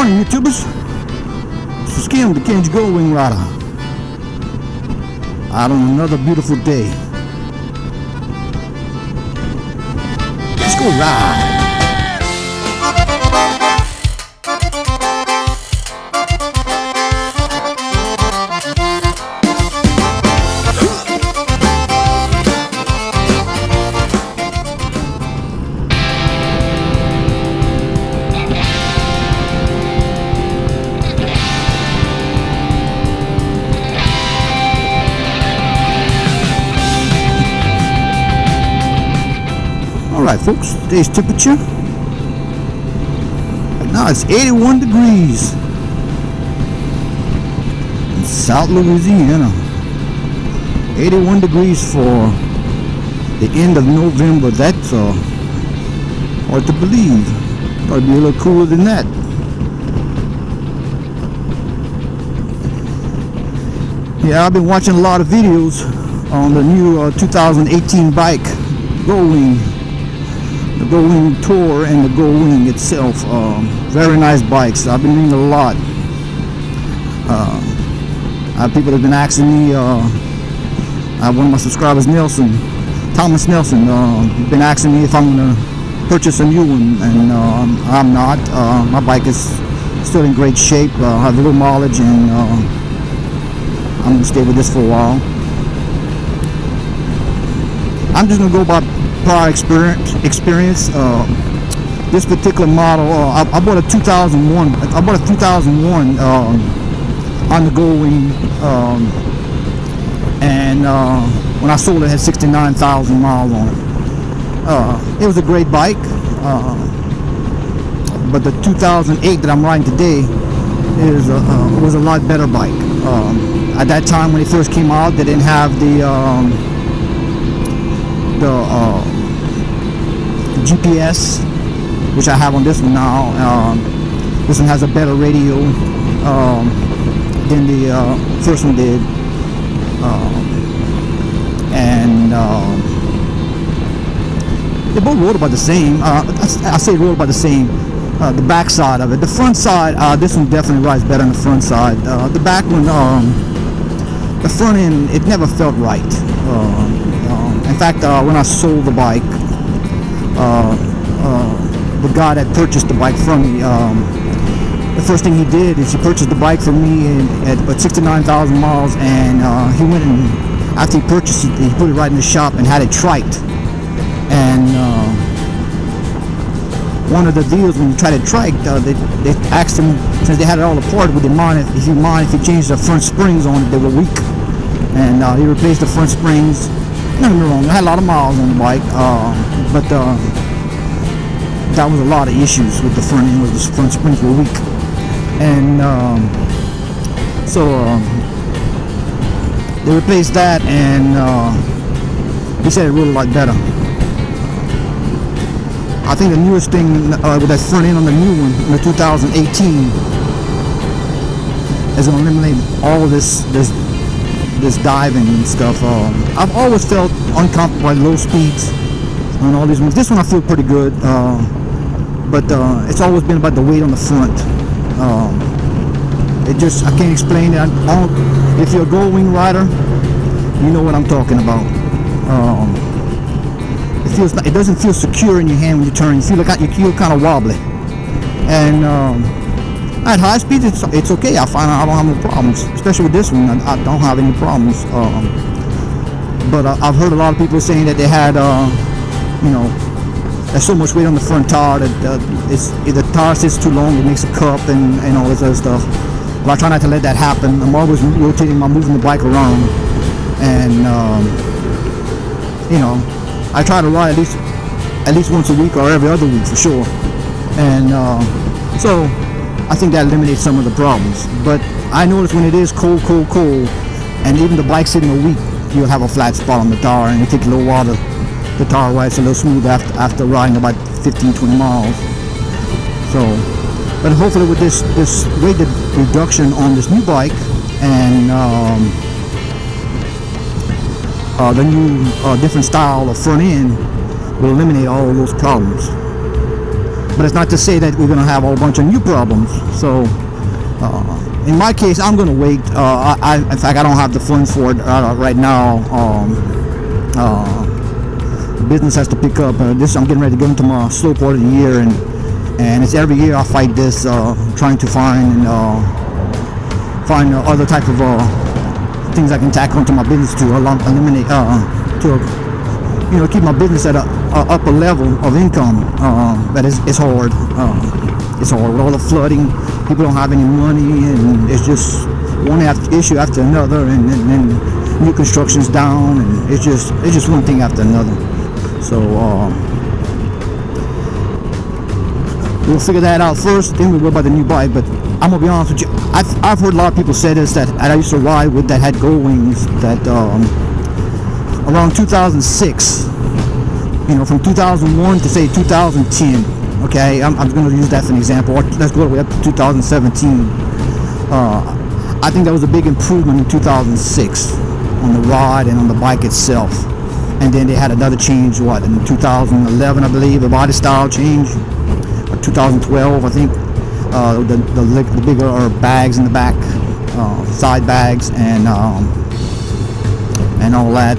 morning, YouTubers. This is Kim, the Cajun Goldwing rider, out on another beautiful day. Let's go ride. Alright folks, today's temperature right now it's 81 degrees in South Louisiana. 81 degrees for the end of November. That's hard to believe. Probably be a little cooler than that. Yeah, I've been watching a lot of videos on the new 2018 bike, Goldwing. The Goldwing Tour and the Goldwing itself. Very nice bikes. I've been reading a lot. People have been asking me, one of my subscribers, Thomas Nelson, been asking me if I'm going to purchase a new one, and I'm not. My bike is still in great shape. I have a little mileage, and I'm going to stay with this for a while. I'm just going to go by prior experience. This particular model, I bought a 2001. I bought a 2001 on the Goldwing, and when I sold it, it had 69,000 miles on it. It was a great bike, but the 2008 that I'm riding today was a lot better bike. At that time when it first came out, they didn't have the GPS, which I have on this one now. This one has a better radio than the first one did, and they both rode about the same. I say rode about the same. The back side of it, the front side, this one definitely rides better on the front side. The back one, the front end, it never felt right. In fact, when I sold the bike, the guy that purchased the bike from me, the first thing he did is he purchased the bike from me at 69,000 miles, and he went and, after he purchased it, he put it right in the shop and had it triked. And one of the deals, when you try to trike, they asked him, since they had it all apart, would they mind if you changed the front springs on it? They were weak, and he replaced the front springs. Don't get me wrong, I had a lot of miles on the bike, but that was a lot of issues with the front end. Was the front springs were weak, and so they replaced that, and he said it rode a lot better. I think the newest thing with that front end on the new one, in the 2018, is going to eliminate all of this diving and stuff. I've always felt uncomfortable at low speeds on all these ones. This one I feel pretty good, but it's always been about the weight on the front. I can't explain it. If you're a Goldwing rider, you know what I'm talking about. It doesn't feel secure in your hand when you turn. You feel kind of wobbly, and at high speed, it's okay. I find I don't have no problems, especially with this one. I don't have any problems. But I've heard a lot of people saying that they had, there's so much weight on the front tire that if the tire sits too long, it makes a cup and all this other stuff. But I try not to let that happen. I'm always moving the bike around, and I try to ride at least once a week or every other week for sure. And so I think that eliminates some of the problems. But I notice when it is cold, and even the bike sitting a week, you'll have a flat spot on the tire, and it'll take a little while to the tire rides a little smooth after riding about 15-20 miles. So, but hopefully with this weight reduction on this new bike, and the new different style of front end will eliminate all of those problems. but it's not to say that we're going to have a whole bunch of new problems. So in my case, I'm going to wait. In fact, I don't have the funds for it right now. Business has to pick up. I'm getting ready to go into my slow part of the year, and it's every year I fight this, trying to find other type of things I can tack onto my business to eliminate, keep my business at a upper level of income. But it's hard. It's hard with all the flooding. People don't have any money, and it's just one issue after another, and new construction's down, and it's just one thing after another. So we'll figure that out first, then we'll worry about the new bike. But I'm gonna be honest with you, I've heard a lot of people say this, that I used to ride with that had Goldwings that around 2006, from 2001 to say 2010. Okay, I'm going to use that for an example. Or let's go all the way up to 2017. I think that was a big improvement in 2006 on the ride and on the bike itself. And then they had another change, in 2011, I believe, the body style change, or 2012, I think. The bigger bags in the back, side bags, and all that.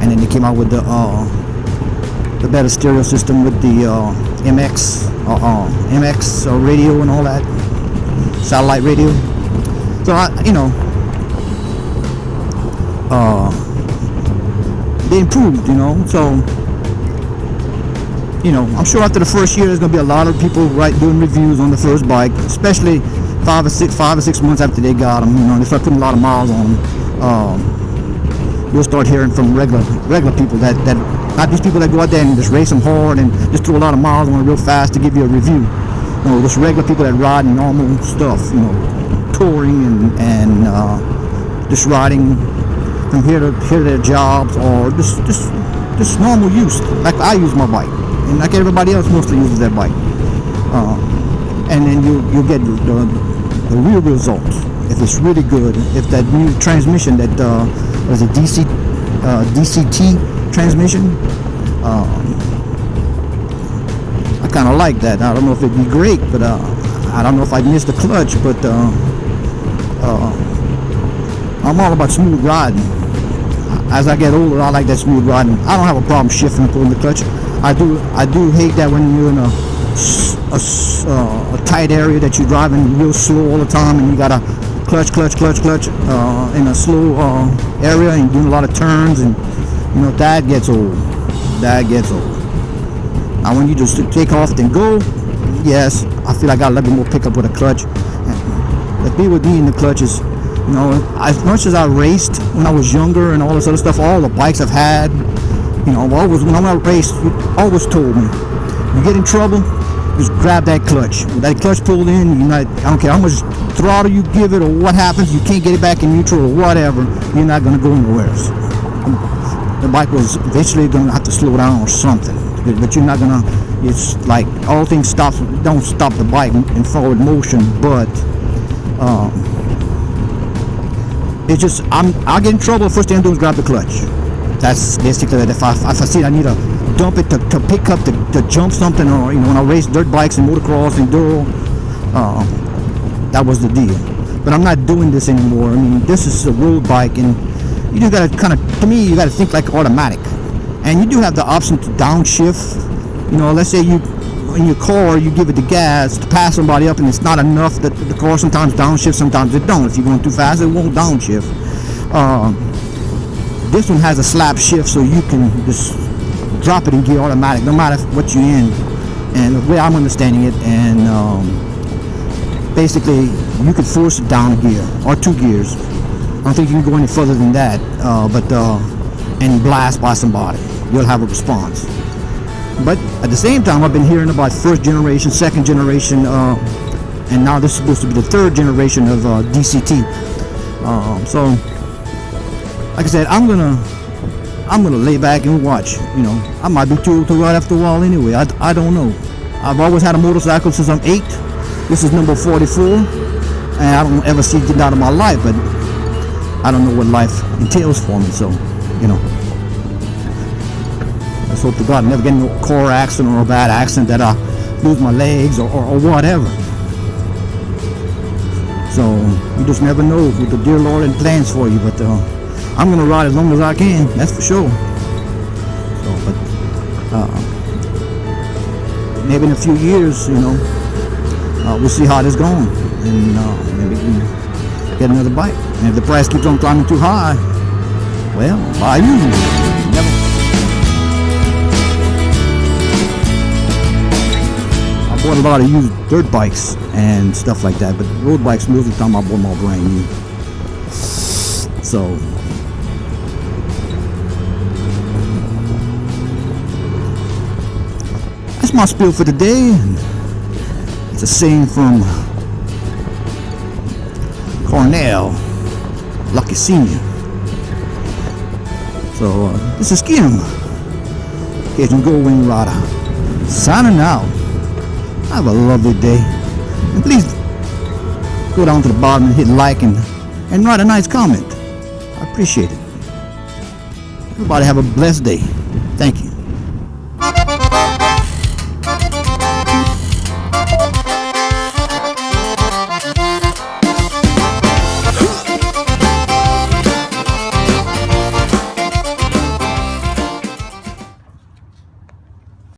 And then they came out with the better stereo system with the MX radio and all that, satellite radio. So they improved, So I'm sure after the first year there's gonna be a lot of people doing reviews on the first bike, especially 5 or 6 months after they got them. They start putting a lot of miles on them. You'll start hearing from regular people that not these people that go out there and just race them hard and just throw a lot of miles on it real fast to give you a review. Just regular people that ride normal stuff, touring and just riding from here to their jobs, or just normal use, like I use my bike, and like everybody else mostly uses their bike. And then you'll get the real results if it's really good. If that new transmission, that was a DCT transmission, I kind of like that. I don't know if it'd be great, but I don't know if I'd miss the clutch, but I'm all about smooth riding. As I get older, I like that smooth riding. I don't have a problem shifting and pulling the clutch. I do hate that when you're in a tight area that you're driving real slow all the time, and you got to clutch in a slow area, and you're doing a lot of turns, and that gets old. Now when you just take off and go, yes, I feel like I got a little bit more pickup with a clutch. The thing with me in the clutch is, as much as I raced when I was younger and all this other stuff, all the bikes I've had, when I raced, you always told me, you get in trouble, just grab that clutch. With that clutch pulled in, I don't care how much throttle you give it or what happens, you can't get it back in neutral or whatever, you're not going to go anywhere. The bike was eventually going to have to slow down or something, but you're not going to, it's like all things don't stop the bike in forward motion, but it's just, I'll get in trouble. First thing I'm doing is grab the clutch. That's basically it. If I see I need to dump it to pick up, to jump something, or when I race dirt bikes and motocross, enduro, that was the deal. But I'm not doing this anymore. I mean, this is a road bike, and you just gotta to me, you gotta think like automatic. And you do have the option to downshift. Let's say in your car, you give it the gas to pass somebody up, and it's not enough, that the car sometimes downshifts, sometimes it don't. If you're going too fast, it won't downshift. This one has a slap shift, so you can just drop it in gear automatic, no matter what you're in. And the way I'm understanding it, and basically you could force it down a gear or 2 gears. I don't think you can go any further than that, and blast by somebody, you'll have a response. But at the same time, I've been hearing about first generation, second generation, and now this is supposed to be the third generation of DCT. So, like I said, I'm gonna lay back and watch. I might be too old to ride after a while anyway. I don't know. I've always had a motorcycle since I'm 8. This is number 44, and I don't ever see it getting out of my life. But I don't know what life entails for me. So, Let's hope to God I never get in a car accident or a bad accident that I lose my legs or whatever. So you just never know what the dear Lord had plans for you. But I'm gonna ride as long as I can. That's for sure. So, but maybe in a few years, we'll see how this going, and maybe we can get another bike. And if the price keeps on climbing too high, well, buy you. Never. I bought a lot of used dirt bikes and stuff like that, but road bikes most of the time I bought them all brand new. So that's my spiel for today. It's a saying from Cornell, Lucky Senior. So this is Kim, Cajun Goldwing rider, signing out. Have a lovely day, and please go down to the bottom and hit like and write a nice comment. I appreciate it. Everybody have a blessed day.